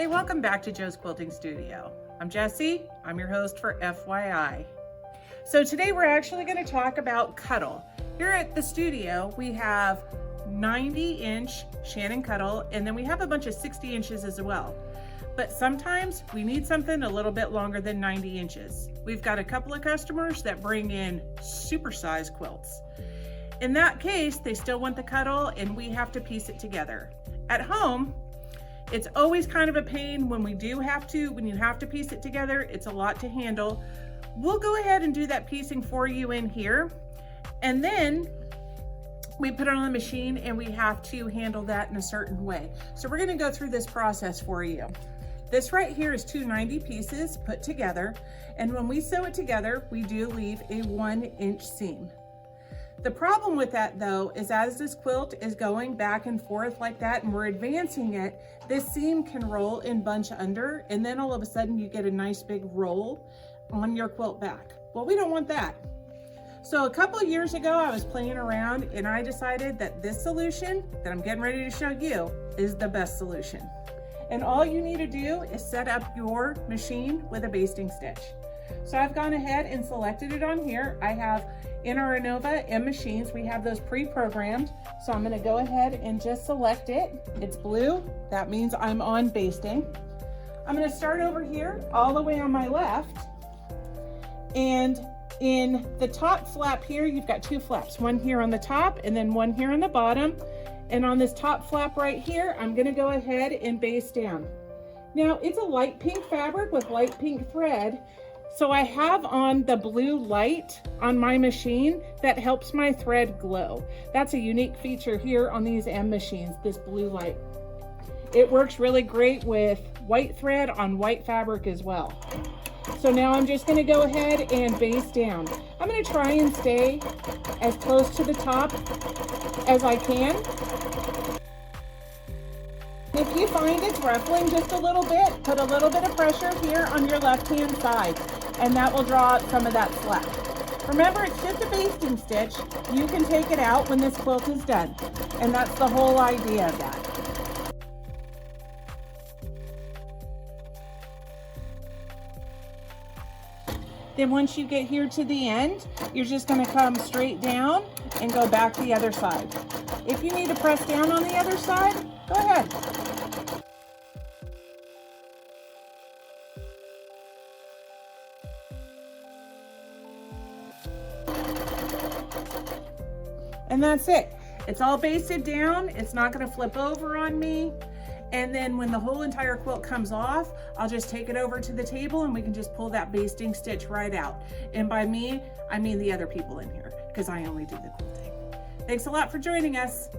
Hey, welcome back to Joe's Quilting Studio. I'm Jessie, I'm your host for FYI. So today we're actually going to talk about Cuddle. Here at the studio we have 90-inch Shannon Cuddle, and then we have a bunch of 60 inches as well. But sometimes we need something a little bit longer than 90 inches. We've got a couple of customers that bring in supersized quilts. In that case, they still want the Cuddle and we have to piece it together. At home, it's always kind of a pain when you have to piece it together. It's a lot to handle. We'll go ahead and do that piecing for you in here. And then we put it on the machine and we have to handle that in a certain way. So we're gonna go through this process for you. This right here is two 90 pieces put together. And when we sew it together, we do leave a 1-inch seam. The problem with that though is as this quilt is going back and forth like that and we're advancing it, this seam can roll and bunch under, and then all of a sudden you get a nice big roll on your quilt back. Well, we don't want that. So a couple of years ago I was playing around and I decided that this solution that I'm getting ready to show you is the best solution. And all you need to do is set up your machine with a basting stitch. So I've gone ahead and selected it on here. I have in our Innova M machines, we have those pre-programmed. So I'm gonna go ahead and just select it. It's blue, that means I'm on basting. I'm gonna start over here all the way on my left. And in the top flap here, you've got two flaps, one here on the top and then one here on the bottom. And on this top flap right here, I'm gonna go ahead and baste down. Now it's a light pink fabric with light pink thread. So I have on the blue light on my machine that helps my thread glow. That's a unique feature here on these M machines, this blue light. It works really great with white thread on white fabric as well. So now I'm just gonna go ahead and baste down. I'm gonna try and stay as close to the top as I can. If you find it's ruffling just a little bit, put a little bit of pressure here on your left-hand side, and that will draw out some of that slack. Remember, it's just a basting stitch. You can take it out when this quilt is done, and that's the whole idea of that. Then once you get here to the end, you're just gonna come straight down and go back the other side. If you need to press down on the other side, go ahead. And that's it. It's all basted down. It's not gonna flip over on me. And then when the whole entire quilt comes off, I'll just take it over to the table and we can just pull that basting stitch right out. And by me, I mean the other people in here, because I only do the quilting. Thanks a lot for joining us.